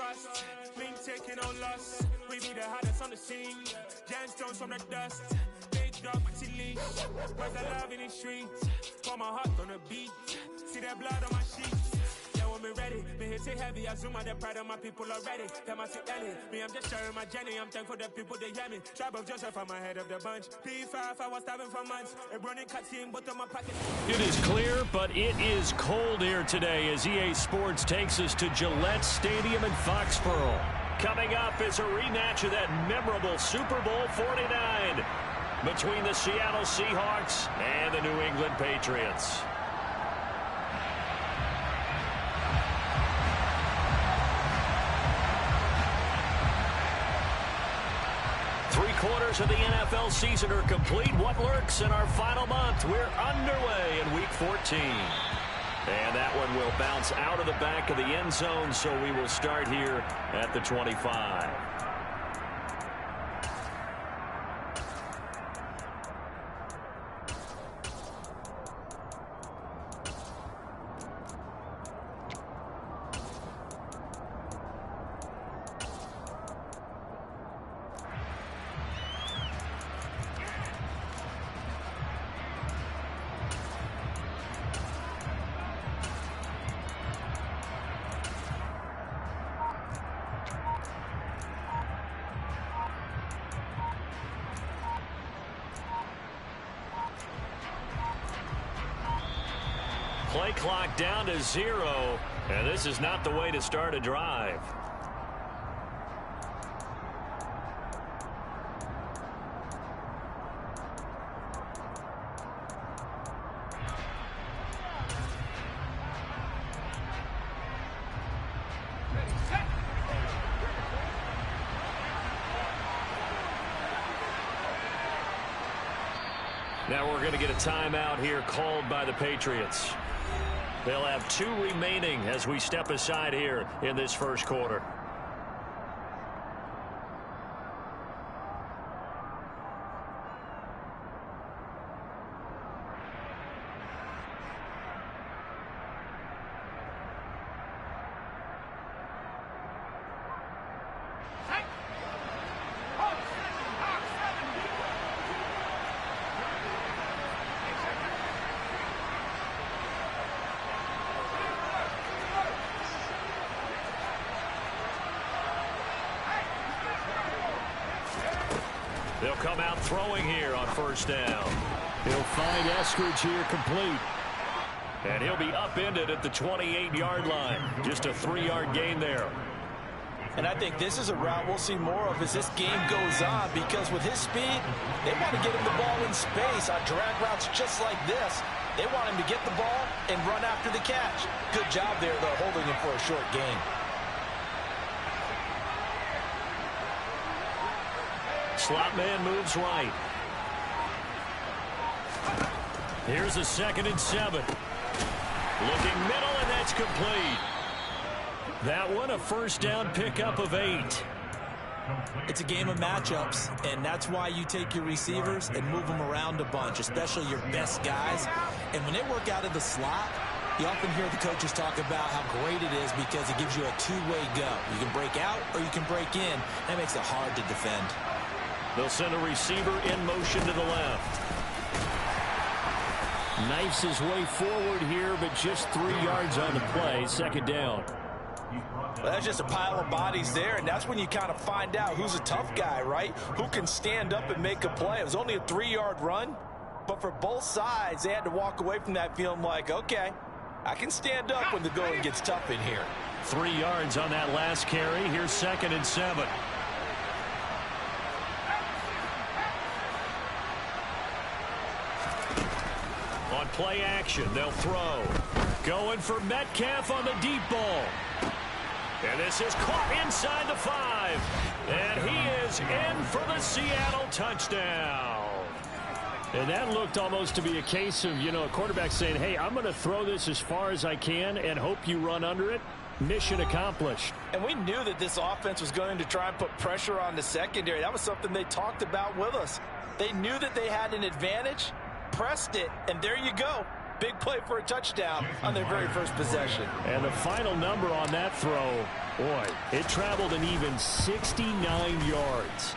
trust. We ain't taking no loss. We be the hottest on the scene. Gemstones from the dust. Big dog, but she leash. Where's the love in the streets? Pour my heart on the beat. See that blood on my sheets. Yeah, when me ready, me hit it heavy. I zoom out the pride of my people already. Them I see Ellie. Me, I'm just sharing my journey. I'm thankful the people they hear me. Tribe of Joseph, I'm ahead of the bunch. P5, I was starving for months. A running cutscene, but on my pocket. It is clear, but it is cold here today as EA Sports takes us to Gillette Stadium in Foxborough. Coming up is a rematch of that memorable Super Bowl 49 between the Seattle Seahawks and the New England Patriots. Three-quarters of the NFL season are complete. What lurks in our final month? We're underway in Week 14. And that one will bounce out of the back of the end zone, so we will start here at the 25. Play clock down to 0, and this is not the way to start a drive. Now we're going to get a timeout here called by the Patriots. They'll have 2 remaining as we step aside here in this first quarter. They'll come out throwing here on first down. He'll find Eskridge here complete. And he'll be upended at the 28-yard line. Just a 3-yard gain there. And I think this is a route we'll see more of as this game goes on, because with his speed, they want to get him the ball in space on drag routes just like this. They want him to get the ball and run after the catch. Good job there, though, holding him for a short gain. Slot man moves right. Here's a 2nd and 7. Looking middle, and that's complete. That one, a first down pickup of 8. It's a game of matchups, and that's why you take your receivers and move them around a bunch, especially your best guys. And when they work out of the slot, you often hear the coaches talk about how great it is because it gives you a two-way go. You can break out or you can break in. That makes it hard to defend. They'll send a receiver in motion to the left. Knifes his way forward here, but just 3 yards on the play. 2nd down. Well, that's just a pile of bodies there, and that's when you kind of find out who's a tough guy, right? Who can stand up and make a play. It was only a 3-yard run, but for both sides, they had to walk away from that feeling like, okay, I can stand up when the going gets tough in here. 3 yards on that last carry. Here's 2nd and 7. On play action, they'll throw. Going for Metcalf on the deep ball. And this is caught inside the 5. And he is in for the Seattle touchdown. And that looked almost to be a case of, a quarterback saying, hey, I'm going to throw this as far as I can and hope you run under it. Mission accomplished. And we knew that this offense was going to try and put pressure on the secondary. That was something they talked about with us. They knew that they had an advantage, pressed it, and there you go. Big play for a touchdown on their very first possession. And the final number on that throw, boy, it traveled an even 69 yards.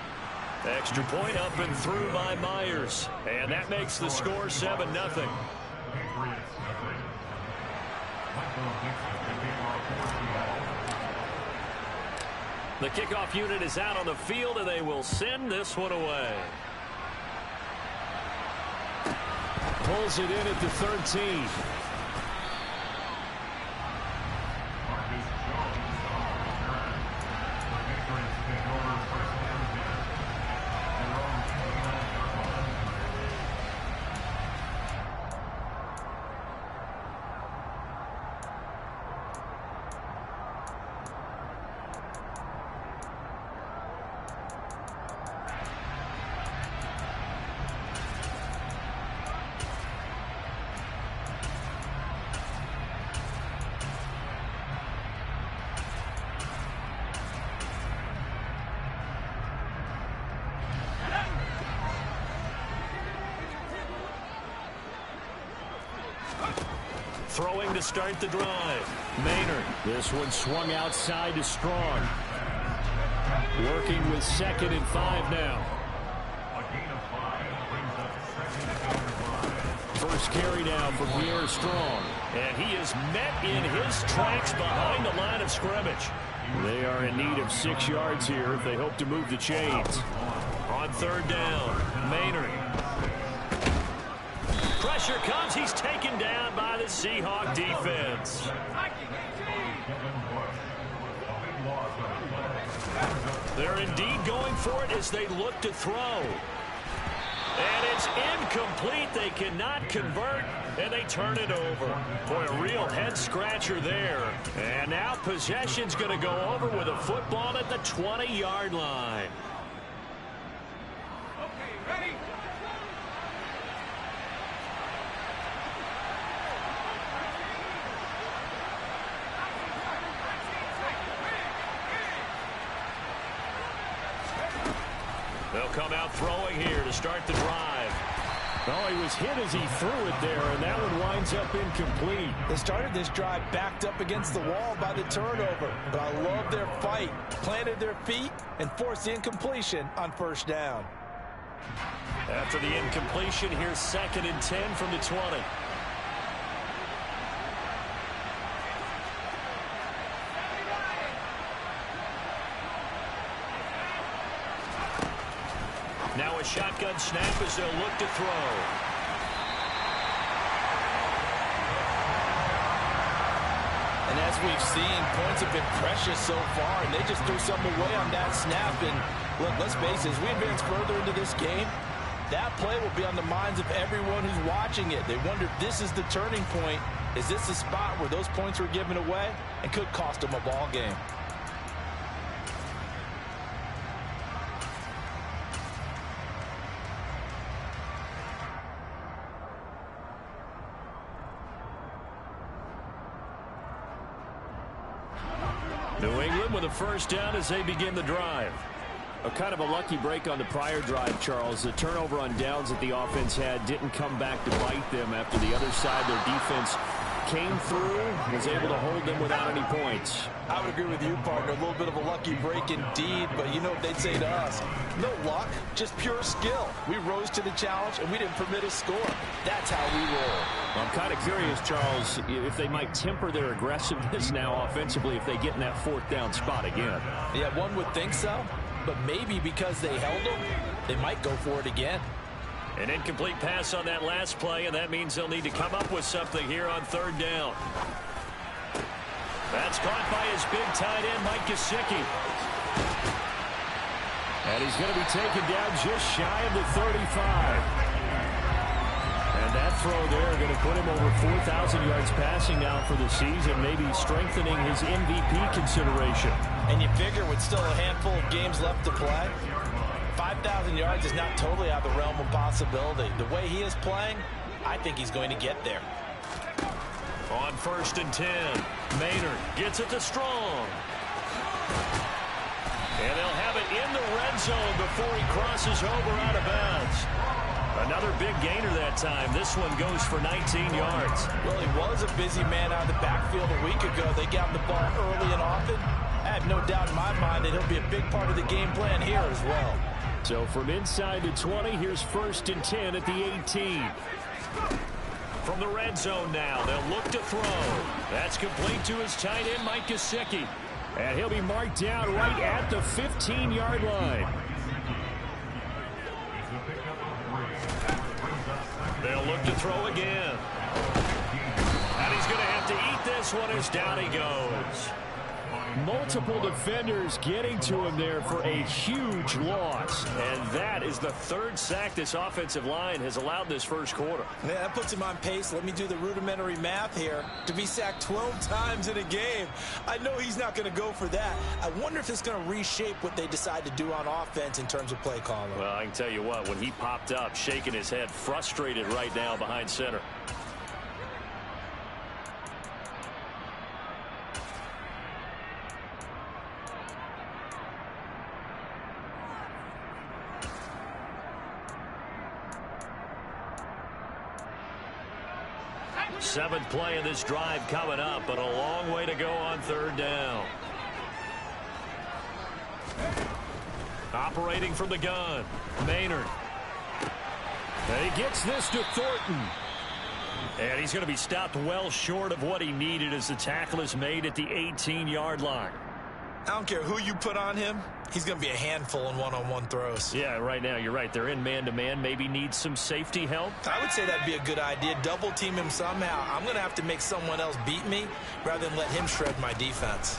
Extra point up and through by Myers. And that makes the score 7-0. The kickoff unit is out on the field, and they will send this one away. Pulls it in at the 13. Throwing to start the drive. Maynard. This one swung outside to Strong. Working with 2nd and 5 now. First carry now for Pierre Strong. And he is met in his tracks behind the line of scrimmage. They are in need of 6 yards here if they hope to move the chains. On 3rd down, Maynard. Pressure comes. He's taken down by the Seahawk defense. They're indeed going for it as they look to throw. And it's incomplete. They cannot convert, and they turn it over. Boy, a real head-scratcher there. And now possession's going to go over with a football at the 20-yard line. They'll come out throwing here to start the drive. Oh, he was hit as he threw it there, and that one winds up incomplete. They started this drive backed up against the wall by the turnover, but I love their fight. Planted their feet and forced the incompletion on 1st down. After the incompletion, here's 2nd and 10 from the 20. Now a shotgun snap as they'll look to throw. And as we've seen, points have been precious so far, and they just threw something away on that snap. And look, let's face it, as we advance further into this game, that play will be on the minds of everyone who's watching it. They wonder if this is the turning point. Is this the spot where those points were given away and could cost them a ball game? New England with a 1st down as they begin the drive. A kind of a lucky break on the prior drive, Charles. The turnover on downs that the offense had didn't come back to bite them after the other side. Their defense came through, was able to hold them without any points. I would agree with you, partner. A little bit of a lucky break indeed, but you know what they'd say to us. No luck, just pure skill. We rose to the challenge, and we didn't permit a score. That's how we roll. I'm kind of curious, Charles, if they might temper their aggressiveness now offensively if they get in that 4th down spot again. Yeah, one would think so, but maybe because they held them, they might go for it again. An incomplete pass on that last play, and that means they'll need to come up with something here on 3rd down. That's caught by his big tight end, Mike Gesicki. And he's going to be taken down just shy of the 35. And that throw there going to put him over 4,000 yards passing now for the season, maybe strengthening his MVP consideration. And you figure with still a handful of games left to play, 5,000 yards is not totally out of the realm of possibility. The way he is playing, I think he's going to get there. On 1st and 10, Maynard gets it to Strong. And they'll have it in the red zone before he crosses over out of bounds. Another big gainer that time. This one goes for 19 yards. Well, he was a busy man out of the backfield a week ago. They got him the ball early and often. I have no doubt in my mind that he'll be a big part of the game plan here as well. So from inside the 20, here's 1st and 10 at the 18. From the red zone now, they'll look to throw. That's complete to his tight end, Mike Gesicki. And he'll be marked down right at the 15-yard line. They'll look to throw again. And he's going to have to eat this one as down he goes. Multiple defenders getting to him there for a huge loss. And that is the 3rd sack this offensive line has allowed this first quarter. Man, that puts him on pace. Let me do the rudimentary math here. To be sacked 12 times in a game, I know he's not going to go for that. I wonder if it's going to reshape what they decide to do on offense in terms of play calling. Well, I can tell you what, when he popped up, shaking his head, frustrated right now behind center. Seventh play of this drive coming up, but a long way to go on 3rd down. Operating from the gun, Maynard. And he gets this to Thornton. And he's going to be stopped well short of what he needed as the tackle is made at the 18-yard line. I don't care who you put on him. He's going to be a handful in one-on-one throws. Yeah, right now, you're right. They're in man-to-man. Maybe needs some safety help. I would say that'd be a good idea. Double team him somehow. I'm going to have to make someone else beat me rather than let him shred my defense.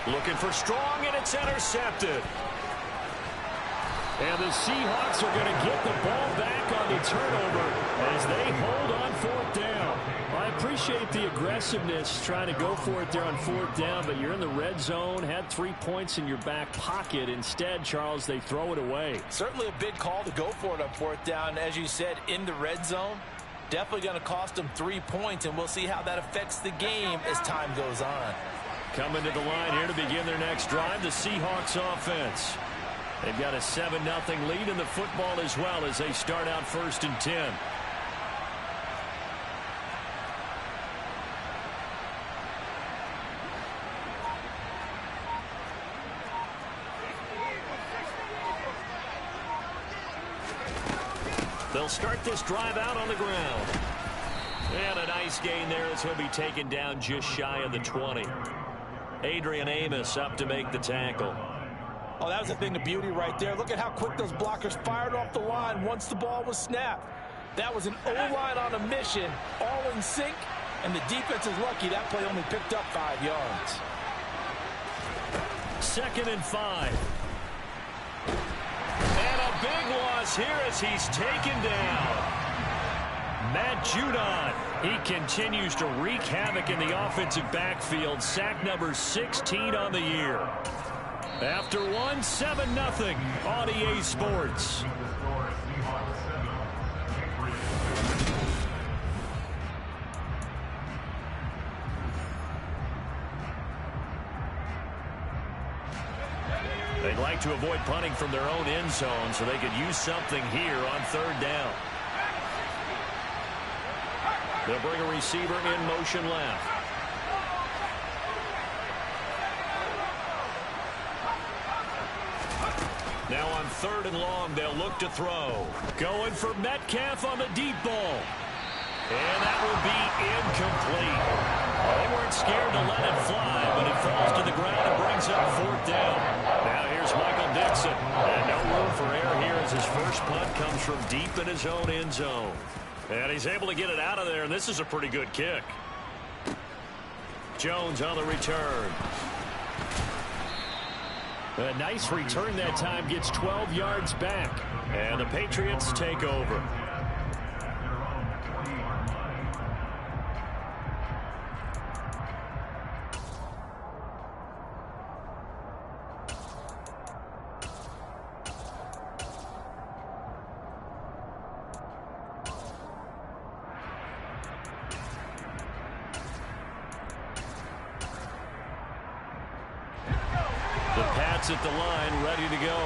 Looking for strong, and it's intercepted. And the Seahawks are going to get the ball back on the turnover as they hold on 4th down. I appreciate the aggressiveness trying to go for it there on 4th down, but you're in the red zone, had 3 points in your back pocket. Instead, Charles, they throw it away. Certainly a big call to go for it on 4th down. As you said, in the red zone, definitely going to cost them 3 points, and we'll see how that affects the game as time goes on. Coming to the line here to begin their next drive, the Seahawks offense. They've got a 7-0 lead in the football as well as they start out 1st and 10. They'll start this drive out on the ground. And a nice gain there as he'll be taken down just shy of the 20. Adrian Amos up to make the tackle. Oh, that was a thing of beauty right there. Look at how quick those blockers fired off the line once the ball was snapped. That was an O-line on a mission, all in sync, and the defense is lucky that play only picked up 5 yards. 2nd and 5. And a big loss here as he's taken down. Matt Judon, he continues to wreak havoc in the offensive backfield. Sack number 16 on the year. After one, 7-0 on EA Sports. They'd like to avoid punting from their own end zone so they could use something here on 3rd down. They'll bring a receiver in motion left. Now on 3rd and long, they'll look to throw. Going for Metcalf on the deep ball. And that will be incomplete. They weren't scared to let it fly, but it falls to the ground and brings up 4th down. Now here's Michael Dixon. And no room for error here as his first punt comes from deep in his own end zone. And he's able to get it out of there, and this is a pretty good kick. Jones on the return. A nice return that time, gets 12 yards back. And the Patriots take over. At the line, ready to go.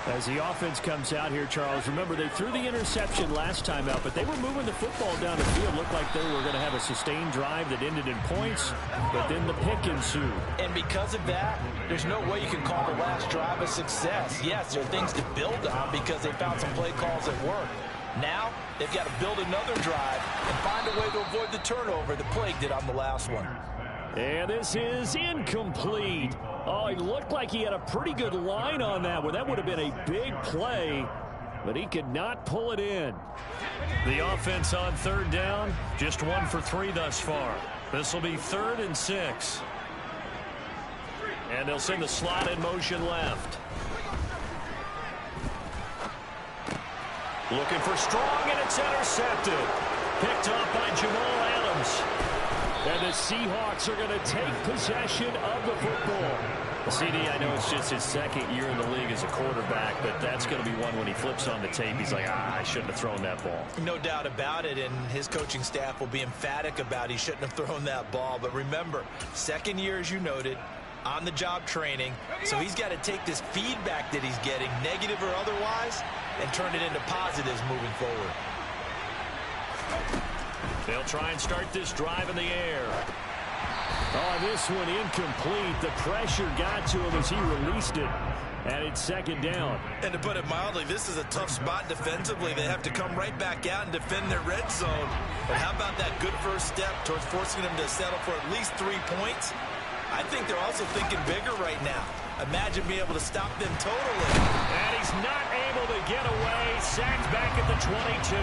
As the offense comes out here, Charles, remember they threw the interception last time out, but they were moving the football down the field. Looked like they were going to have a sustained drive that ended in points, but then the pick ensued. And because of that, there's no way you can call the last drive a success. Yes, there are things to build on because they found some play calls that work. Now, they've got to build another drive and find a way to avoid the turnover the Plague did on the last one. And this is incomplete. Oh, he looked like he had a pretty good line on that one. That would have been a big play, but he could not pull it in. The offense on third down, just 1 for 3 thus far. This will be 3rd and 6. And they'll send the slot in motion left. Looking for Strong, and it's intercepted. Picked off by Jamal Adams. And the Seahawks are going to take possession of the football. CD, I know it's just his 2nd year in the league as a quarterback, but that's going to be one when he flips on the tape. He's like, I shouldn't have thrown that ball. No doubt about it, and his coaching staff will be emphatic about he shouldn't have thrown that ball. But remember, 2nd year, as you noted, on-the-job training, so he's got to take this feedback that he's getting, negative or otherwise, and turn it into positives moving forward. They'll try and start this drive in the air. Oh, this one incomplete. The pressure got to him as he released it. And it's 2nd down. And to put it mildly, this is a tough spot defensively. They have to come right back out and defend their red zone. But how about that good first step towards forcing them to settle for at least 3 points? I think they're also thinking bigger right now. Imagine being able to stop them totally. And he's not able to get away. Sacked back at the 22.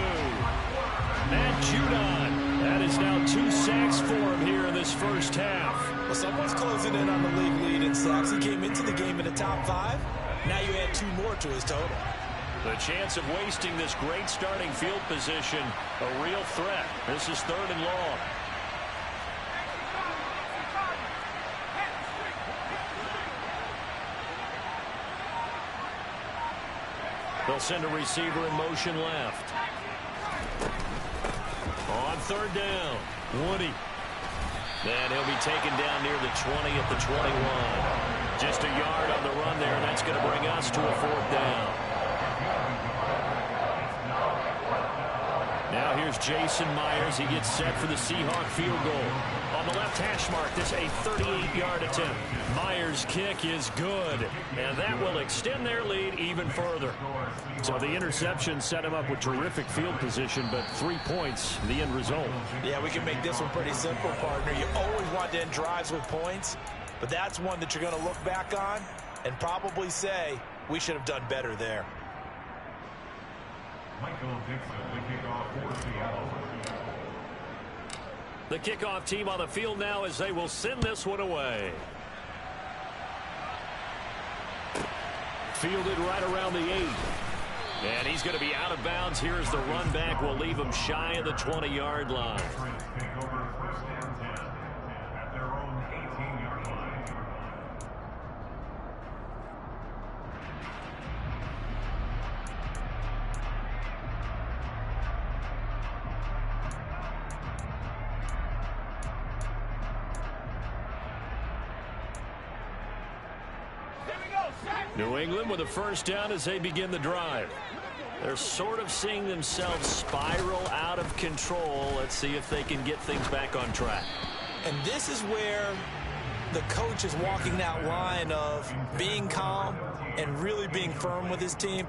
Matt Judon. That is now 2 sacks for him here in this first half. Well, someone's closing in on the league lead in sacks. He came into the game in the top 5. Now you add 2 more to his total. The chance of wasting this great starting field position, a real threat. This is 3rd and long. They'll send a receiver in motion left. On 3rd down, Woody. And he'll be taken down near the 20 at the 21. Just a yard on the run there, and that's going to bring us to a 4th down. Now here's Jason Myers. He gets set for the Seahawk field goal. On the left hash mark, this a 38-yard attempt. Myers' kick is good, and that will extend their lead even further. So the interception set him up with terrific field position, but 3 points, the end result. Yeah, we can make this one pretty simple, partner. You always want to end drives with points, but that's one that you're going to look back on and probably say, we should have done better there. The kickoff team on the field now as they will send this one away. Fielded right around the 8. And he's going to be out of bounds. Here's the run back. Will leave him shy of the 20-yard line. New England with a first down as they begin the drive. They're sort of seeing themselves spiral out of control. Let's see if they can get things back on track. And this is where the coach is walking that line of being calm and really being firm with his team.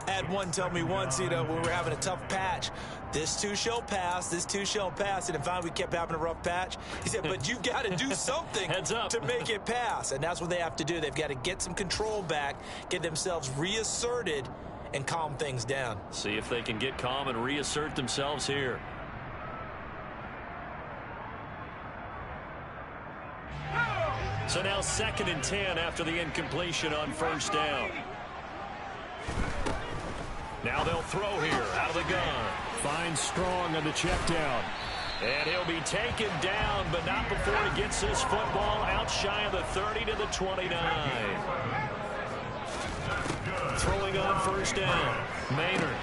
I had one tell me once, when we were having a tough patch, this too shall pass, this too shall pass. And finally we kept having a rough patch. He said, but you've got to do something to make it pass. And that's what they have to do. They've got to get some control back, get themselves reasserted, and calm things down. See if they can get calm and reassert themselves here. So now 2nd and 10 after the incompletion on first down. Now they'll throw here out of the gun. Finds Strong on the check down. And he'll be taken down, but not before he gets his football out shy of the 30 to the 29. Throwing on first down. Maynard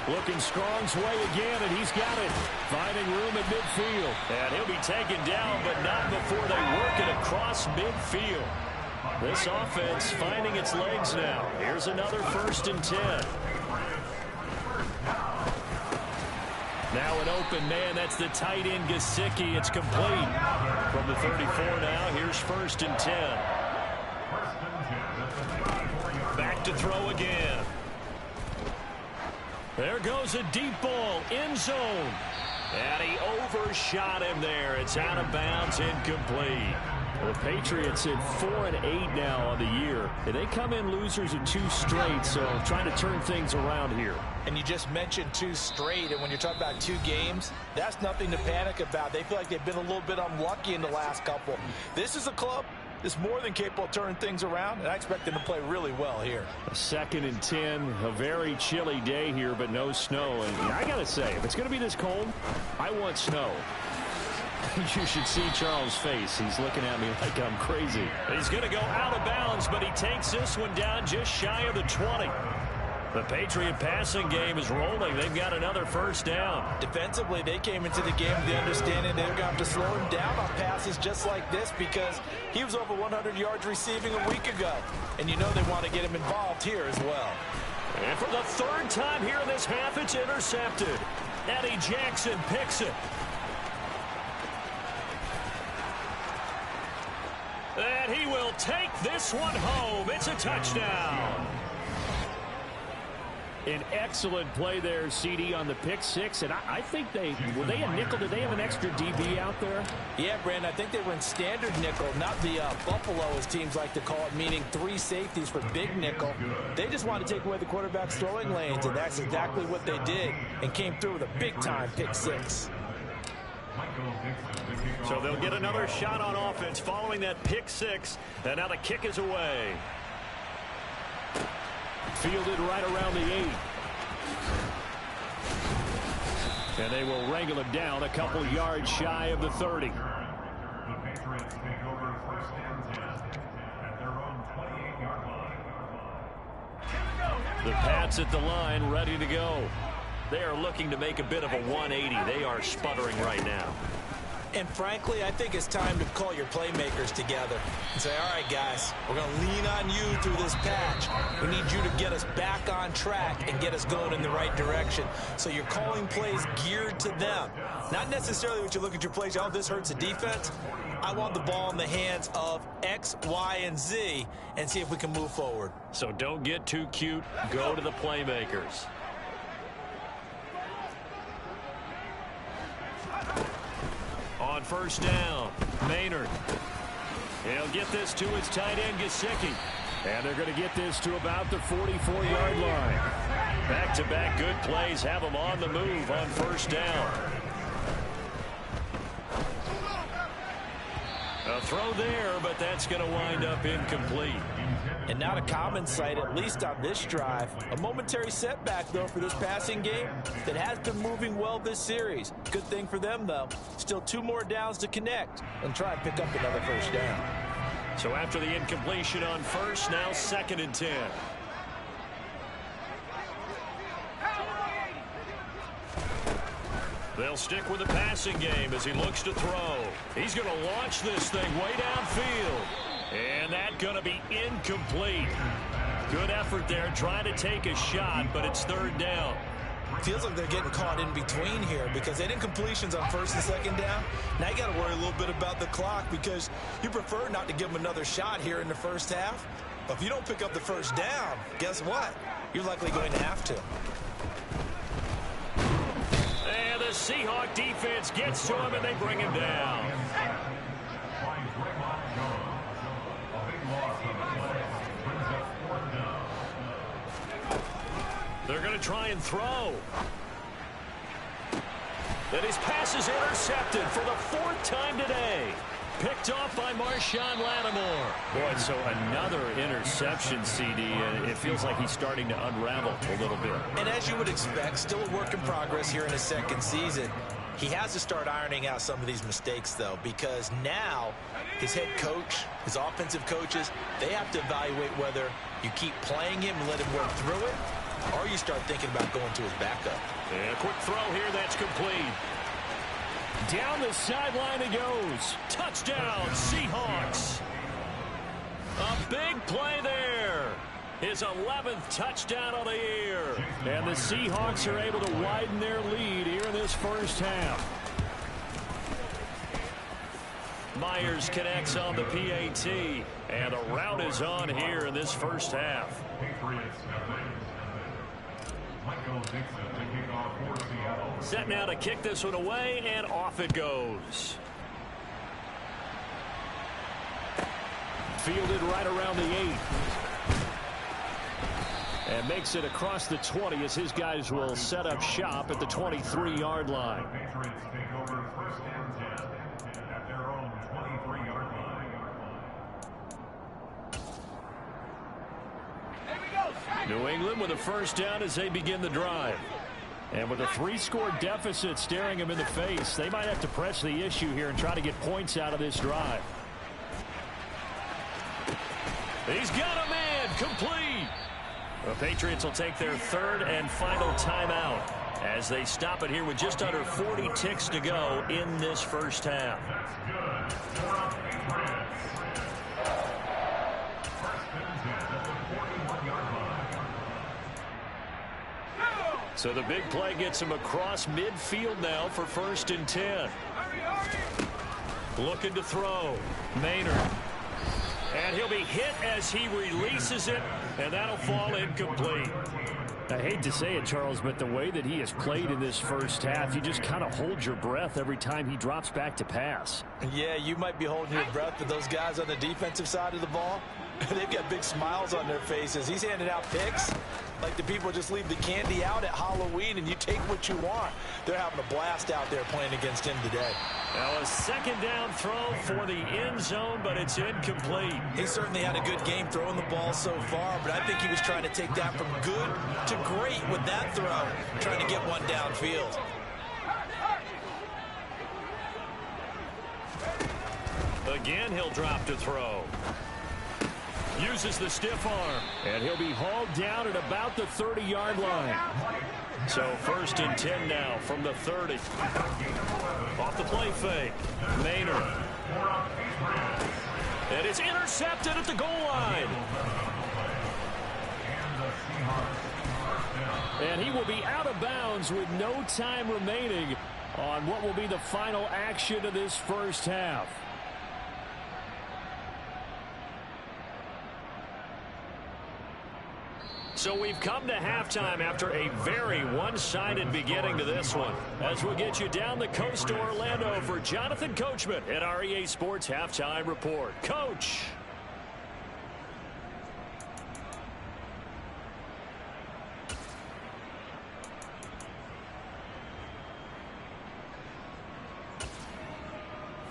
looking Strong's way again, and he's got it. Finding room at midfield. And he'll be taken down, but not before they work it across midfield. This offense finding its legs now. Here's another 1st and 10. Now an open man. That's the tight end, Gesicki. It's complete. From the 34 now, here's 1st and 10. Back to throw again. There goes a deep ball, end zone. And he overshot him there. It's out of bounds, incomplete. The Patriots at 4-8 now on the year. And they come in losers of 2 straight, so trying to turn things around here. And you just mentioned 2 straight, and when you're talking about 2 games, that's nothing to panic about. They feel like they've been a little bit unlucky in the last couple. This is a club that's more than capable of turning things around, and I expect them to play really well here. A 2nd and 10, a very chilly day here, but no snow. And I got to say, if it's going to be this cold, I want snow. You should see Charles' face. He's looking at me like I'm crazy. He's going to go out of bounds, but he takes this one down just shy of the 20. The Patriot passing game is rolling. They've got another 1st down. Defensively, they came into the game with the understanding they're going to have to slow him down on passes just like this because he was over 100 yards receiving a week ago. And you know they want to get him involved here as well. And for the 3rd time here in this half, it's intercepted. Eddie Jackson picks it. And he will take this one home. It's a touchdown. An excellent play there, CD, on the pick 6. And I think were they a nickel? Did they have an extra DB out there? Yeah, Brandon, I think they were in standard nickel, not the Buffalo, as teams like to call it, meaning 3 safeties for big nickel. They just wanted to take away the quarterback's throwing lanes, and that's exactly what they did, and came through with a big-time pick 6. So they'll get another shot on offense following that pick 6. And now the kick is away. Fielded right around the 8. And they will wrangle him down a couple yards shy of the 30. The Patriots take over 1st and 10 at their own 28-yard line. The Pats at the line, ready to go. They are looking to make a bit of a 180. They are sputtering right now. And frankly, I think it's time to call your playmakers together and say, all right, guys, we're going to lean on you through this patch. We need you to get us back on track and get us going in the right direction. So you're calling plays geared to them. Not necessarily what you look at your plays, oh, this hurts the defense. I want the ball in the hands of X, Y, and Z and see if we can move forward. So don't get too cute. Go to the playmakers. On 1st down, Maynard. He'll get this to his tight end, Gesicki. And they're going to get this to about the 44-yard line. Back-to-back good plays have them on the move on 1st down. A throw there, but that's going to wind up incomplete. And not a common sight, at least on this drive. A momentary setback, though, for this passing game that has been moving well this series. Good thing for them, though. Still 2 more downs to connect and try and pick up another 1st down. So after the incompletion on 1st, now 2nd and 10. They'll stick with the passing game as he looks to throw. He's going to launch this thing way downfield. And that's going to be incomplete. Good effort there trying to take a shot, but it's 3rd down. Feels like they're getting caught in between here because they did incompletions on 1st and 2nd down. Now you got to worry a little bit about the clock because you prefer not to give them another shot here in the 1st half. But if you don't pick up the 1st down, guess what? You're likely going to have to. And the Seahawk defense gets to him and they bring him down. They're going to try and throw. And his pass is intercepted for the 4th time today. Picked off by Marshawn Lattimore. Boy, so another interception, CD, and it feels like he's starting to unravel a little bit. And as you would expect, still a work in progress here in his 2nd season. He has to start ironing out some of these mistakes, though, because now his head coach, his offensive coaches, they have to evaluate whether you keep playing him and let him work through it, or you start thinking about going to his backup. And a quick throw here, that's complete. Down the sideline it goes. Touchdown, Seahawks. A big play there. His 11th touchdown of the year. And the Seahawks are able to widen their lead here in this first half. Myers connects on the PAT. And a rout is on here in this first half. Set now to kick this one away, and off it goes. Fielded right around the 8. And makes it across the 20 as his guys will set up shop at the 23-yard line. Patriots take over first and 10 at their own 23-yard line. New England with a first down as they begin the drive. And with a 3-score deficit staring them in the face, they might have to press the issue here and try to get points out of this drive. He's got a man, complete. The Patriots will take their third and final timeout as they stop it here with just under 40 ticks to go in this first half. So the big play gets him across midfield now for first and 10. Looking to throw. Maynard. And he'll be hit as he releases it, and that'll fall incomplete. I hate to say it, Charles, but the way that he has played in this first half, you just kind of hold your breath every time he drops back to pass. Yeah, you might be holding your breath, but those guys on the defensive side of the ball, they've got big smiles on their faces. He's handing out picks like the people just leave the candy out at Halloween and you take what you want. They're having a blast out there playing against him today. Now a second down throw for the end zone, but it's incomplete. He certainly had a good game throwing the ball so far, but I think he was trying to take that from good to great with that throw, trying to get one downfield. Again, he'll drop to throw. Uses the stiff arm. And he'll be hauled down at about the 30-yard line. So first and 10 now from the 30. Off the play fake. Maynard. And it's intercepted at the goal line. And he will be out of bounds with no time remaining on what will be the final action of this first half. So we've come to halftime after a very one-sided beginning to this one. As we'll get you down the coast to Orlando for Jonathan Coachman at our EA Sports Halftime Report. Coach.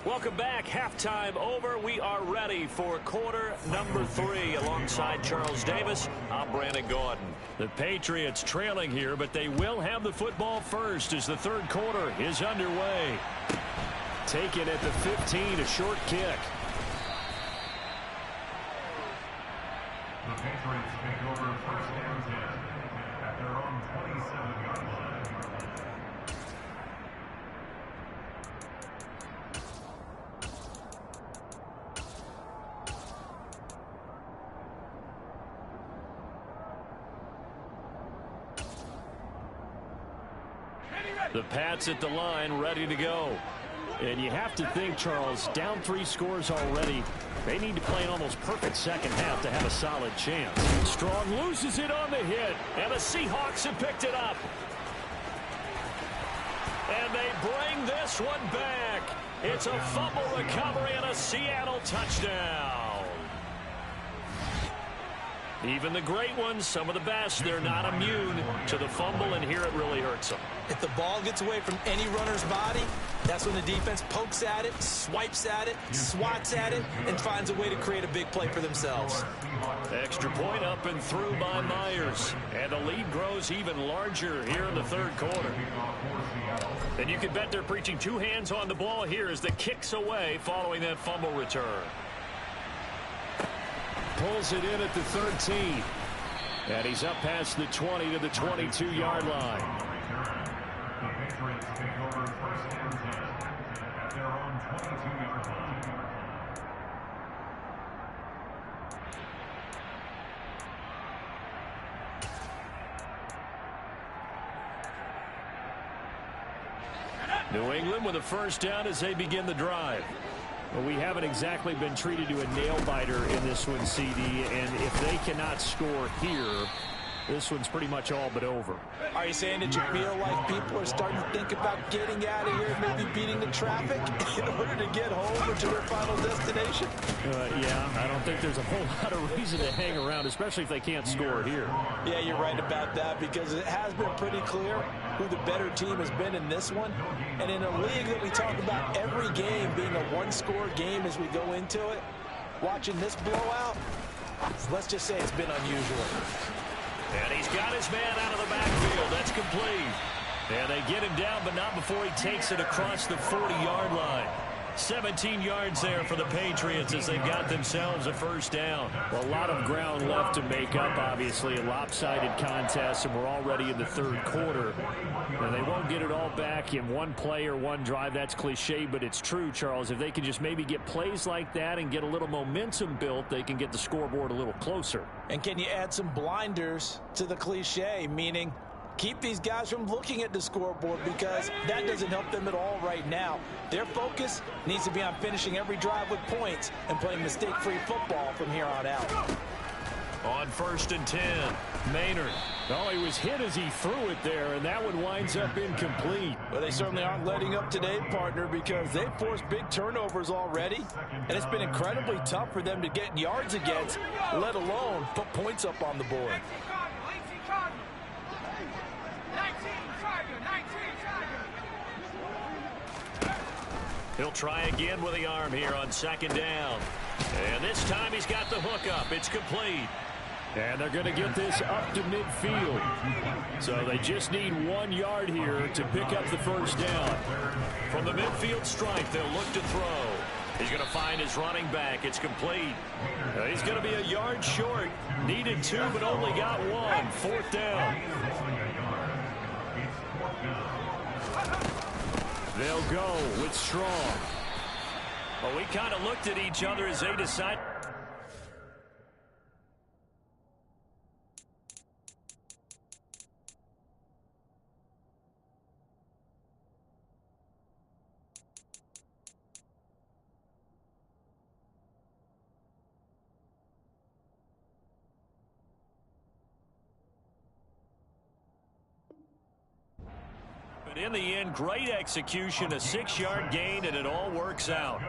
Welcome back. Halftime over. We are ready for quarter number 3. Alongside Charles Davis, I'm Brandon Gordon. The Patriots trailing here, but they will have the football first as the third quarter is underway. Taken at the 15, a short kick. The Patriots take over first and 10 at their own 27-yard line. The Pats at the line, ready to go. And you have to think, Charles, down 3 scores already. They need to play an almost perfect second half to have a solid chance. Strong loses it on the hit. And the Seahawks have picked it up. And they bring this one back. It's a fumble recovery and a Seattle touchdown. Even the great ones, some of the best, they're not immune to the fumble, and here it really hurts them. If the ball gets away from any runner's body, that's when the defense pokes at it, swipes at it, swats at it, and finds a way to create a big play for themselves. Extra point up and through by Myers. And the lead grows even larger here in the third quarter. And you can bet they're preaching 2 hands on the ball here as the kick's away following that fumble return. Pulls it in at the 13. And he's up past the 20 to the 22-yard line. The Patriots take over first and 10 at their own 22-yard line. New England with a first down as they begin the drive. Well, we haven't exactly been treated to a nail-biter in this one, CD, and if they cannot score here, this one's pretty much all but over. Are you saying that you feel like people are starting to think about getting out of here, maybe beating the traffic in order to get home or to their final destination? Yeah, I don't think there's a whole lot of reason to hang around, especially if they can't score here. Yeah, you're right about that, because it has been pretty clear who the better team has been in this one. And in a league that we talk about every game being a one-score game as we go into it, watching this blowout, let's just say it's been unusual. And he's got his man out of the backfield. That's complete. And they get him down, but not before he takes it across the 40-yard line. 17 yards there for the Patriots as they've got themselves a first down. Well, a lot of ground left to make up, obviously. A lopsided contest, and we're already in the third quarter. And they won't get it all back in one play or one drive. That's cliche, but it's true, Charles. If they can just maybe get plays like that and get a little momentum built, they can get the scoreboard a little closer. And can you add some blinders to the cliche, meaning keep these guys from looking at the scoreboard, because that doesn't help them at all right now. Their focus needs to be on finishing every drive with points and playing mistake-free football from here on out. On 1st and 10, Maynard. Oh, he was hit as he threw it there, and that one winds up incomplete. Well, they certainly aren't letting up today, partner, because they've forced big turnovers already, and it's been incredibly tough for them to get yards against, let alone put points up on the board. He'll try again with the arm here on 2nd down. And this time he's got the hook up. It's complete. And they're going to get this up to midfield. So they just need 1 yard here to pick up the first down. From the midfield stripe, they'll look to throw. He's going to find his running back. It's complete. He's going to be a yard short. Needed 2, but only got 1. 4th down. They'll go with Strong. Well, we kind of looked at each other as they decide. But in the end, great execution, a 6-yard gain, and it all works out.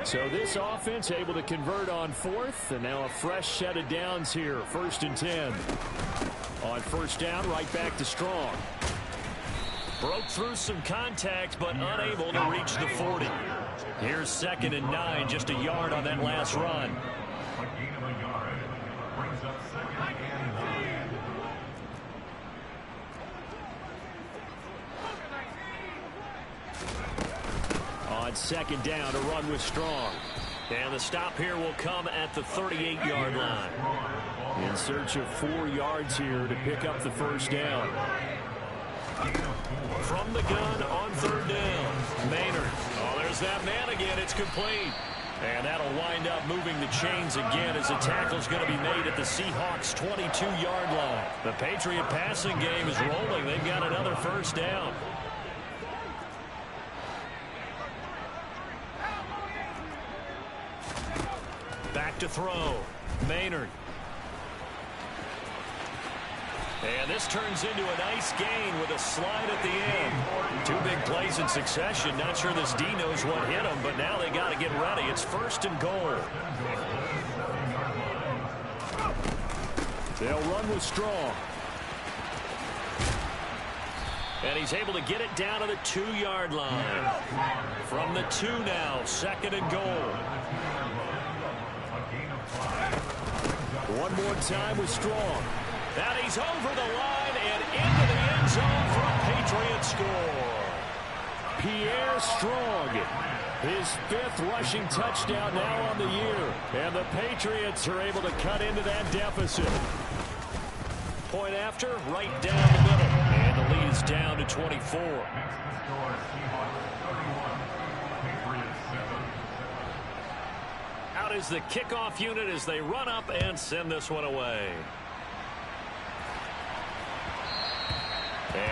So this offense able to convert on 4th, and now a fresh set of downs here. 1st and 10. On 1st down, right back to Strong. Broke through some contacts, but unable to reach the 40. Here's 2nd and 9, just a yard on that last run. On 2nd down to run with Strong. And the stop here will come at the 38-yard line. In search of 4 yards here to pick up the first down. From the gun on 3rd down, Maynard. Oh, there's that man again. It's complete. And that'll wind up moving the chains again as the tackle's going to be made at the Seahawks' 22-yard line. The Patriot passing game is rolling. They've got another first down. Back to throw. Maynard. And this turns into a nice gain with a slide at the end. 2 big plays in succession. Not sure this D knows what hit him, but now they got to get ready. It's 1st and goal. They'll run with Strong. And he's able to get it down to the 2-yard line. From the 2 now, 2nd and goal. One more time with Strong. And he's over the line and into the end zone for a Patriot score. Pierre Strong, his 5th rushing touchdown now on the year. And the Patriots are able to cut into that deficit. Point after, right down the middle. And the lead is down to 24. Out is the kickoff unit as they run up and send this one away.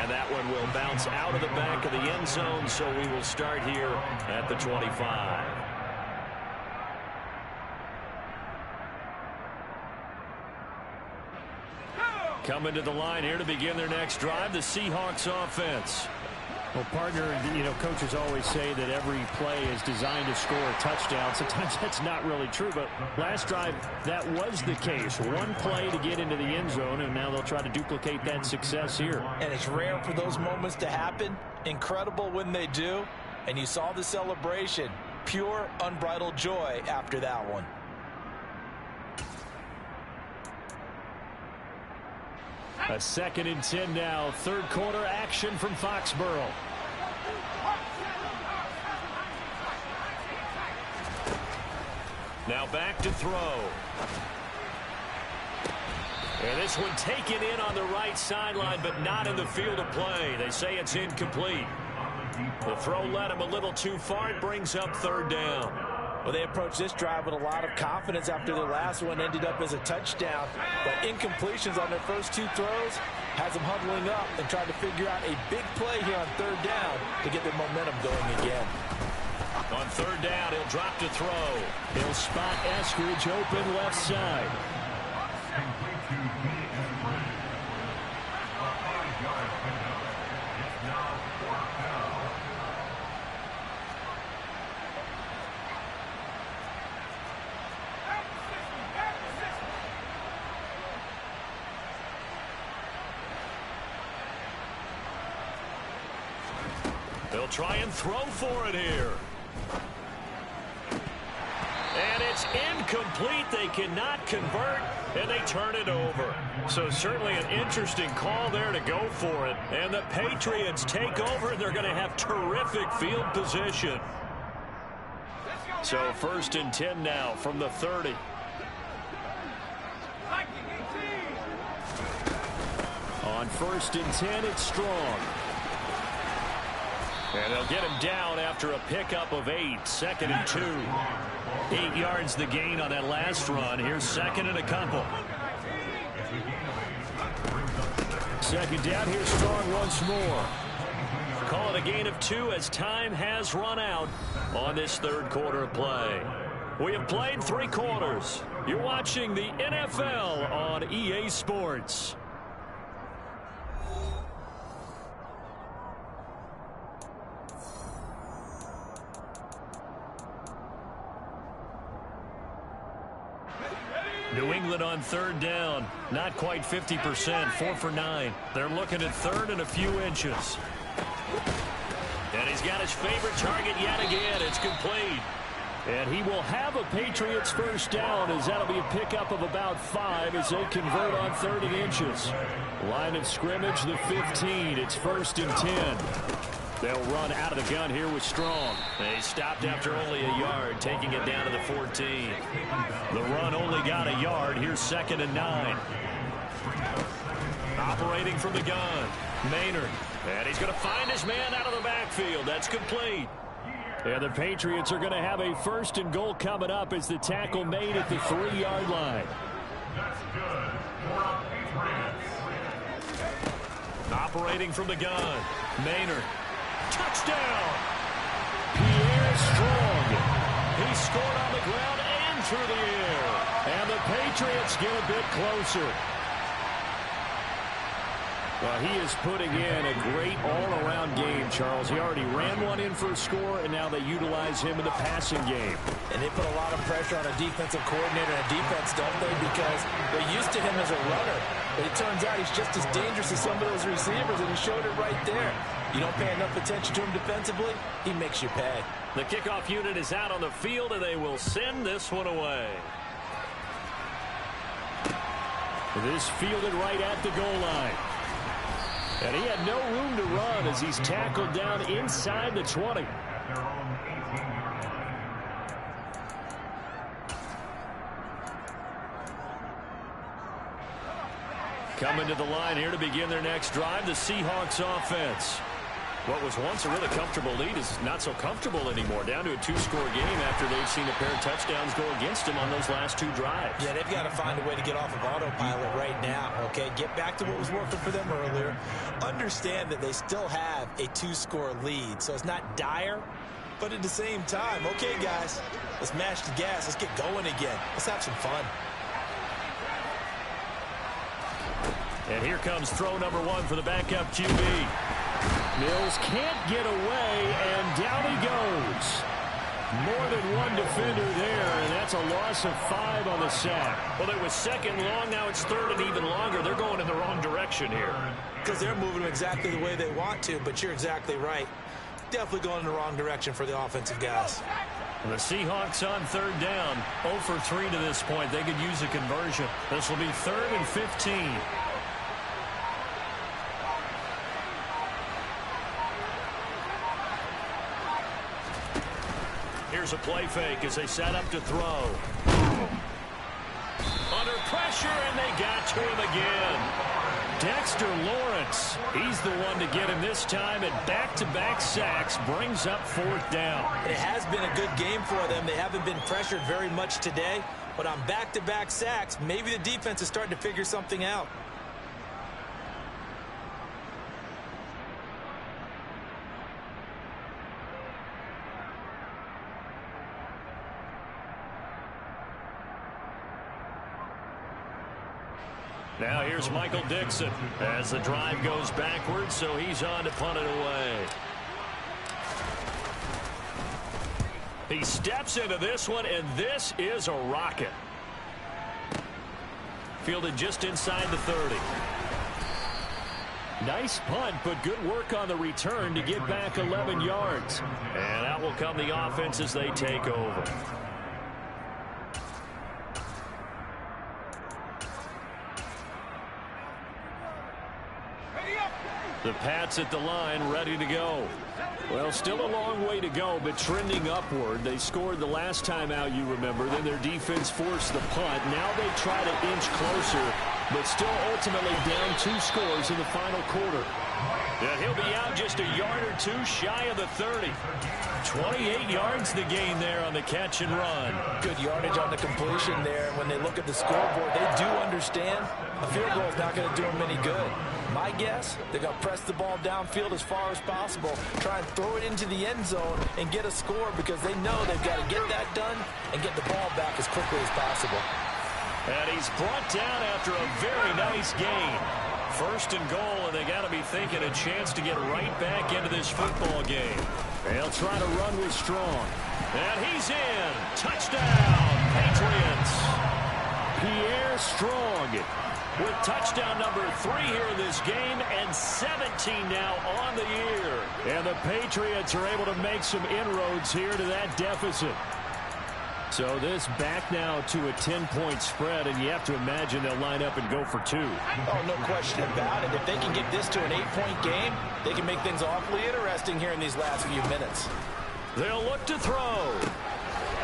And that one will bounce out of the back of the end zone, so we will start here at the 25. Coming to the line here to begin their next drive, the Seahawks offense. Well, partner, coaches always say that every play is designed to score a touchdown. Sometimes that's not really true, but last drive, that was the case. One play to get into the end zone, and now they'll try to duplicate that success here. And it's rare for those moments to happen. Incredible when they do. And you saw the celebration. Pure, unbridled joy after that one. A 2nd and 10 now. Third quarter action from Foxborough. Now back to throw. And this one taken in on the right sideline, but not in the field of play. They say it's incomplete. The throw led him a little too far. It brings up 3rd down. Well, they approached this drive with a lot of confidence after their last one ended up as a touchdown. But incompletions on their first 2 throws has them huddling up and trying to figure out a big play here on 3rd down to get their momentum going again. On 3rd down, he'll drop to throw. He'll spot Eskridge open left side. They'll try and throw for it here. And it's incomplete. They cannot convert, and they turn it over. So certainly an interesting call there to go for it. And the Patriots take over, and they're going to have terrific field position. So 1st and 10 now from the 30. On 1st and 10, it's Strong. And they'll get him down after a pickup of 8. 2nd and 2. 8 yards the gain on that last run. Here's 2nd and a couple. 2nd down. Here's Strong once more. Call it a gain of 2 as time has run out on this 3rd quarter of play. We have played 3 quarters. You're watching the NFL on EA Sports. New England on 3rd down. Not quite 50%. 4 for 9. They're looking at 3rd and a few inches. And he's got his favorite target yet again. It's complete. And he will have a Patriots 1st down, as that'll be a pickup of about 5 as they convert on 3rd and inches. Line of scrimmage, the 15. It's 1st and 10. They'll run out of the gun here with Strong. They stopped after only a yard, taking it down to the 14. The run only got a yard. Here's 2nd and 9. Operating from the gun, Maynard. And he's going to find his man out of the backfield. That's complete. And the Patriots are going to have a 1st and goal coming up as the tackle made at the 3-yard line. That's good for Patriots. Operating from the gun, Maynard. Touchdown! Pierre Strong. He scored on the ground and through the air. And the Patriots get a bit closer. Well, he is putting in a great all-around game, Charles. He already ran one in for a score, and now they utilize him in the passing game. And they put a lot of pressure on a defensive coordinator and a defense, don't they? Because they're used to him as a runner. But it turns out he's just as dangerous as some of those receivers, and he showed it right there. You don't pay enough attention to him defensively, he makes you pay. The kickoff unit is out on the field, and they will send this one away. This fielded right at the goal line. And he had no room to run as he's tackled down inside the 20. Coming to the line here to begin their next drive, the Seahawks offense. What was once a really comfortable lead is not so comfortable anymore. Down to a 2-score game after they've seen a pair of touchdowns go against them on those last 2 drives. Yeah, they've got to find a way to get off of autopilot right now, okay? Get back to what was working for them earlier. Understand that they still have a 2-score lead, so it's not dire, but at the same time, okay, guys, let's mash the gas. Let's get going again. Let's have some fun. And here comes throw number 1 for the backup QB. Mills can't get away, and down he goes. More than one defender there, and that's a loss of 5 on the sack. Well, it was second long, now it's third and even longer. They're going in the wrong direction here. Because they're moving them exactly the way they want to, but you're exactly right. Definitely going in the wrong direction for the offensive guys. The Seahawks on third down, 0 for 3 to this point. They could use a conversion. This will be 3rd and 15. Here's a play fake as they set up to throw. Under pressure, and they got to him again. Dexter Lawrence, he's the one to get him this time, and back-to-back sacks brings up 4th down. It has been a good game for them. They haven't been pressured very much today, but on back-to-back sacks, maybe the defense is starting to figure something out. Now here's Michael Dixon as the drive goes backwards, so he's on to punt it away. He steps into this one, and this is a rocket. Fielded just inside the 30. Nice punt, but good work on the return to get back 11 yards. And out will come the offense as they take over. The Pats at the line, ready to go. Well, still a long way to go, but trending upward. They scored the last time out, you remember. Then their defense forced the punt. Now they try to inch closer, but still ultimately down 2 scores in the final quarter. And he'll be out just a yard or 2 shy of the 30. 28 yards the gain there on the catch and run. Good yardage on the completion there. When they look at the scoreboard, they do understand a field goal is not going to do them any good. My guess, they're going to press the ball downfield as far as possible, try and throw it into the end zone and get a score because they know they've got to get that done and get the ball back as quickly as possible. And he's brought down after a very nice gain. 1st and goal, and they got to be thinking a chance to get right back into this football game. They'll try to run with Strong. And he's in. Touchdown, Patriots. Pierre Strong with touchdown number 3 here in this game, and 17 now on the year. And the Patriots are able to make some inroads here to that deficit. So this back now to a 10-point spread, and you have to imagine they'll line up and go for 2. Oh, no question about it. If they can get this to an 8-point game, they can make things awfully interesting here in these last few minutes. They'll look to throw.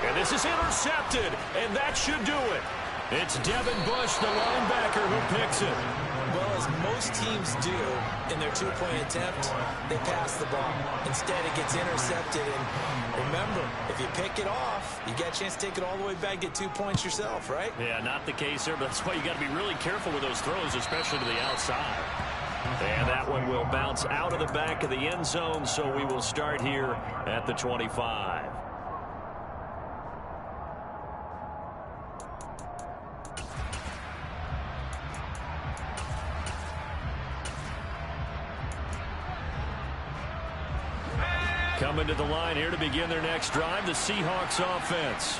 And this is intercepted, and that should do it. It's Devin Bush, the linebacker, who picks it. Well, as most teams do in their 2-point attempt, they pass the ball. Instead, it gets intercepted. And remember, if you pick it off, you get a chance to take it all the way back, get 2 points yourself, right? Yeah, not the case there, but that's why you got to be really careful with those throws, especially to the outside. And that one will bounce out of the back of the end zone, so we will start here at the 25. Coming to the line here to begin their next drive, the Seahawks offense.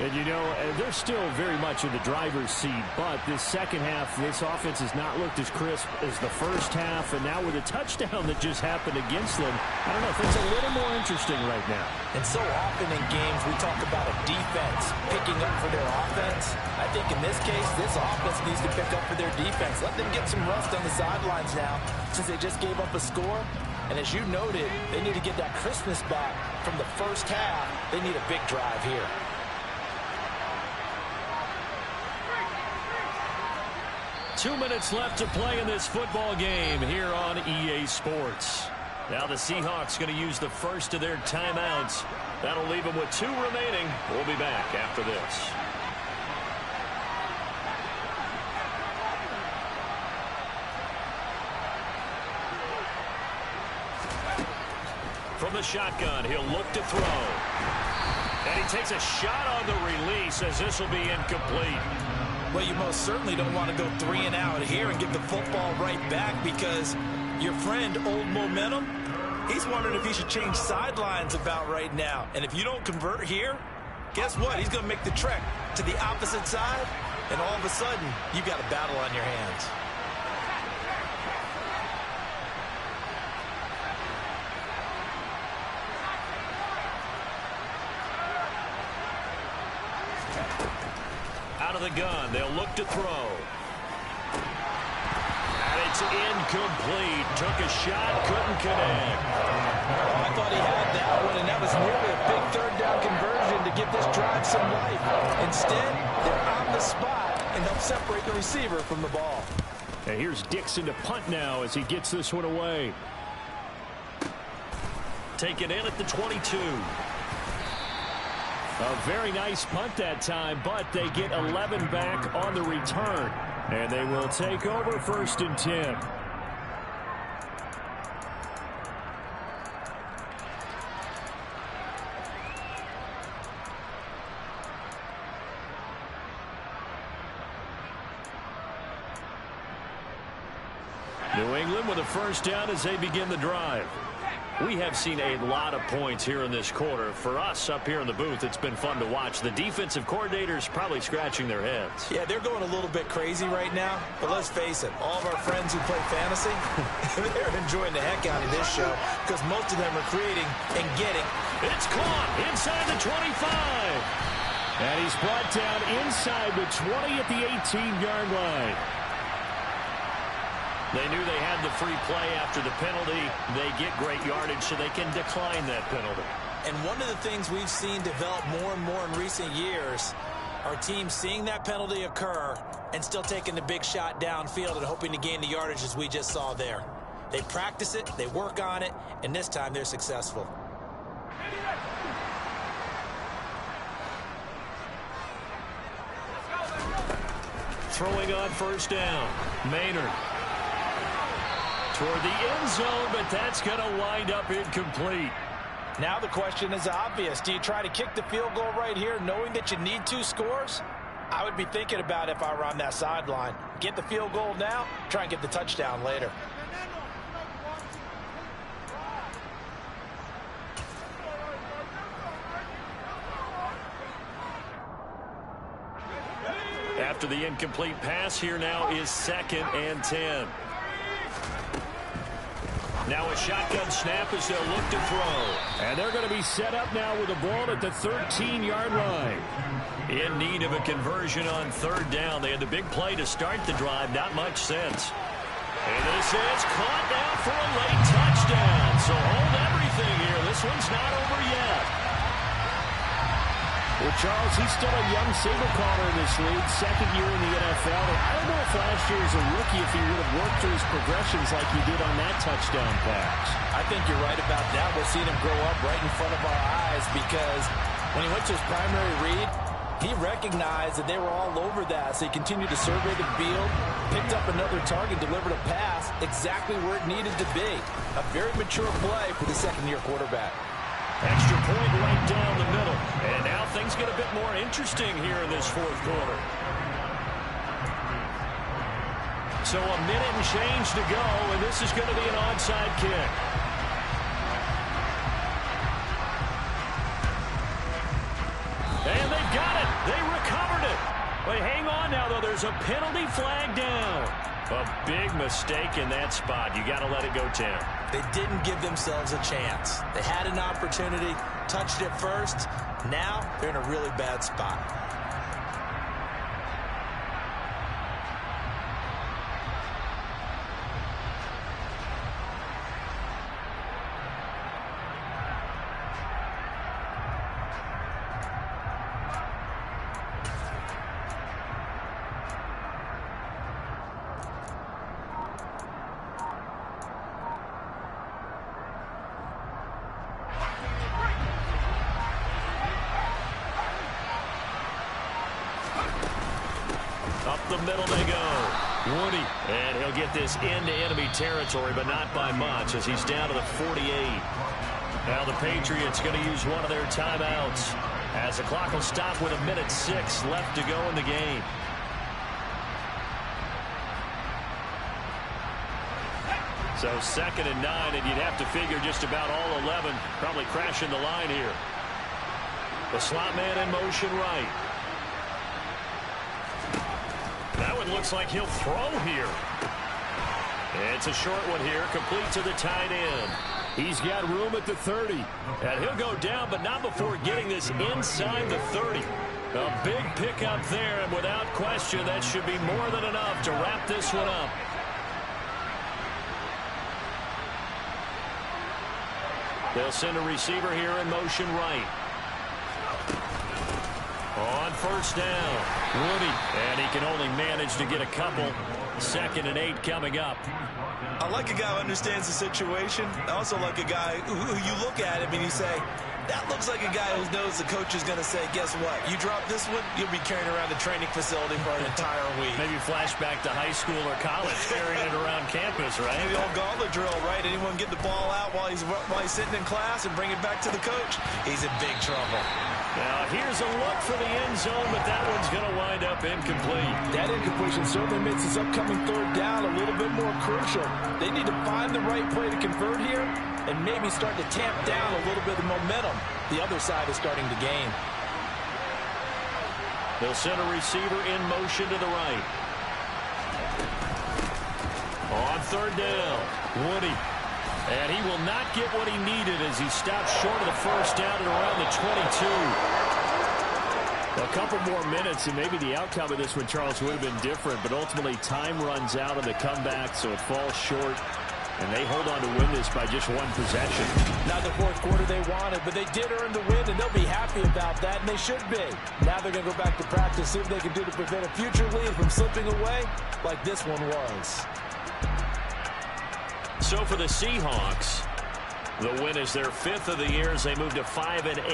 And, you know, they're still very much in the driver's seat, but this second half, this offense has not looked as crisp as the first half, and now with a touchdown that just happened against them, I don't know, things a little more interesting right now. And so often in games, we talk about a defense picking up for their offense. I think in this case, this offense needs to pick up for their defense. Let them get some rust on the sidelines now, since they just gave up a score. And as you noted, they need to get that crispness back from the first half. They need a big drive here. Two minutes left to play in this football game here on EA Sports. Now the Seahawks going to use the first of their timeouts. That'll leave them with 2 remaining. We'll be back after this. From the shotgun, he'll look to throw. And he takes a shot on the release as this will be incomplete. Well, you most certainly don't want to go 3 and out here and get the football right back, because your friend, Old Momentum, he's wondering if he should change sidelines about right now. And if you don't convert here, guess what? He's going to make the trek to the opposite side, and all of a sudden, you've got a battle on your hands. Out of the gun, they'll look to throw. And it's incomplete. Took a shot, couldn't connect. Oh, I thought he had that one, and that was nearly a big third down conversion to give this drive some life. Instead, they're on the spot and help separate the receiver from the ball. And here's Dixon to punt now as he gets this one away. Taken in at the 22. A very nice punt that time, but they get 11 back on the return. And they will take over 1st and 10. New England with a first down as they begin the drive. We have seen a lot of points here in this quarter. For us up here in the booth, it's been fun to watch. The defensive coordinators probably scratching their heads. Yeah, they're going a little bit crazy right now. But let's face it, all of our friends who play fantasy, they're enjoying the heck out of this show, because most of them are creating and getting. It's caught inside the 25. And he's brought down inside the 20 at the 18-yard line. They knew they had the free play after the penalty. They get great yardage so they can decline that penalty. And one of the things we've seen develop more and more in recent years are teams seeing that penalty occur and still taking the big shot downfield and hoping to gain the yardage as we just saw there. They practice it, they work on it, and this time they're successful. Throwing on first down, Maynard. Toward the end zone, but that's going to wind up incomplete. Now the question is obvious. Do you try to kick the field goal right here knowing that you need 2 scores? I would be thinking about it if I were on that sideline. Get the field goal now, try and get the touchdown later. After the incomplete pass, here now is 2nd and 10. Now a shotgun snap as they'll look to throw. And they're going to be set up now with the ball at the 13-yard line. In need of a conversion on 3rd down. They had the big play to start the drive. Not much sense. And this is caught now for a late touchdown. So hold everything here. This one's not over yet. Well, Charles, he's still a young signal caller in this league, 2nd year in the NFL. And I don't know if last year as a rookie if he would have worked through his progressions like he did on that touchdown pass. I think you're right about that. We're seeing him grow up right in front of our eyes, because when he went to his primary read, he recognized that they were all over that, so he continued to survey the field, picked up another target, delivered a pass exactly where it needed to be. A very mature play for the 2nd-year quarterback. Extra point right down the middle. And now things get a bit more interesting here in this 4th quarter. So a minute and change to go, and this is going to be an onside kick. And they've got it. They recovered it. But hang on now, though. There's a penalty flag down. A big mistake in that spot. You got to let it go, Tim. They didn't give themselves a chance. They had an opportunity, touched it first. Now they're in a really bad spot. the middle they go. Woody. And he'll get this into enemy territory, but not by much as he's down to the 48. Now the Patriots going to use one of their timeouts as the clock will stop with 1:06 left to go in the game. So 2nd and 9, and you'd have to figure just about all 11 probably crashing the line here. The slot man in motion right. That one looks like he'll throw here. It's a short one here, complete to the tight end. He's got room at the 30. And he'll go down, but not before getting this inside the 30. A big pickup there, and without question, that should be more than enough to wrap this one up. They'll send a receiver here in motion right. On first down, Woody. And he can only manage to get a couple. 2nd and 8 coming up. I like a guy who understands the situation. I also like a guy who you look at him and you say, that looks like a guy who knows the coach is going to say, guess what? You drop this one, you'll be carrying around the training facility for an entire week. Maybe flashback to high school or college, carrying it around campus, right? Maybe the old gauntlet drill, right? Anyone get the ball out while he's sitting in class and bring it back to the coach? He's in big trouble. Now, here's a look for the end zone, but that one's going to wind up incomplete. That incompletion certainly makes this upcoming 3rd down a little bit more crucial. They need to find the right play to convert here and maybe start to tamp down a little bit of momentum the other side is starting to gain. They'll send a receiver in motion to the right. On 3rd down, Woody. And he will not get what he needed as he stops short of the first down at around the 22. A couple more minutes, and maybe the outcome of this one, Charles, would have been different. But ultimately, time runs out of the comeback, so it falls short. And they hold on to win this by just one possession. Not the 4th quarter they wanted, but they did earn the win, and they'll be happy about that, and they should be. Now they're going to go back to practice, see what they can do to prevent a future lead from slipping away like this one was. So for the Seahawks, the win is their 5th of the year as they move to 5 and 8.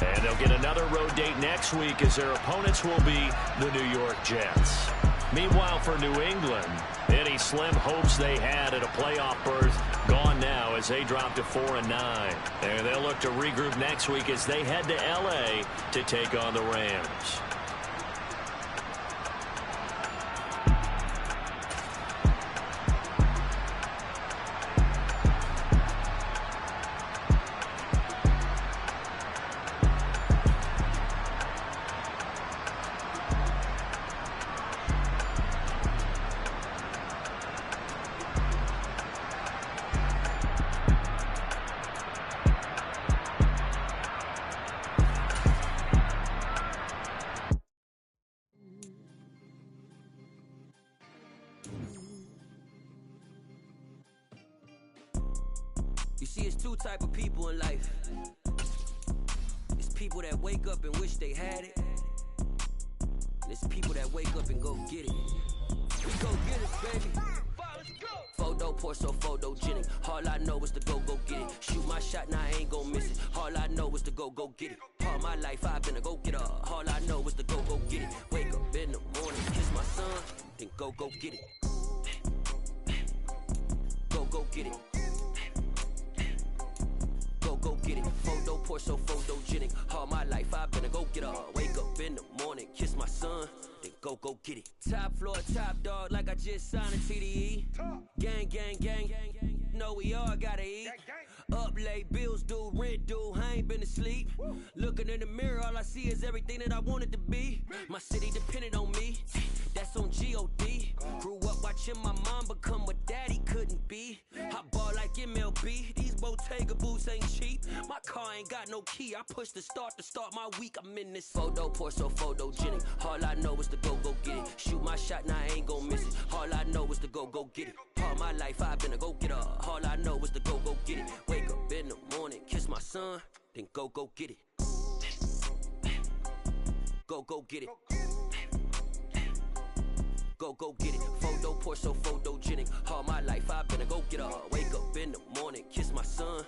And they'll get another road date next week as their opponents will be the New York Jets. Meanwhile, for New England, any slim hopes they had at a playoff berth gone now as they drop to 4 and 9. And they'll look to regroup next week as they head to L.A. to take on the Rams. You see, it's two type of people in life. It's people that wake up and wish they had it. And it's people that wake up and go get it. We go get it, baby. Photo pour so photogenic. All I know is to go get it. Shoot my shot, now I ain't gon' miss it. All I know is to go get it. All my life I've been a go getter. All I know is to go get it. Wake up in the morning, kiss my son, then go get it. Go get it. Go get it. Photo pour so photogenic. All my life I've been a go getter. Wake up in the morning, kiss my son, then go get it. Top floor, top dog, like I just signed a TDE. Gang, gang, gang, gang, gang. Know we all gotta eat. Up late, bills due, rent due, I ain't been asleep. Looking in the mirror, all I see is everything that I wanted to be. My city depended on me, that's on G.O.D. Grew up watching my mom become what daddy couldn't be. I ball like MLB, these Bottega boots ain't cheap. My car ain't got no key, I push the start to start my week. I'm in this photo pour so photogenic. All I know is to go get it. Shoot my shot, now I ain't gon' miss it. All I know is to go get it. All my life I've been a go getter. All I know is to go get it. Wake up in the morning, kiss my son, then go get it. Go get it. Go get it. Photo pour so photogenic. All my life I've been a go getter. Wake up in the morning, kiss my son,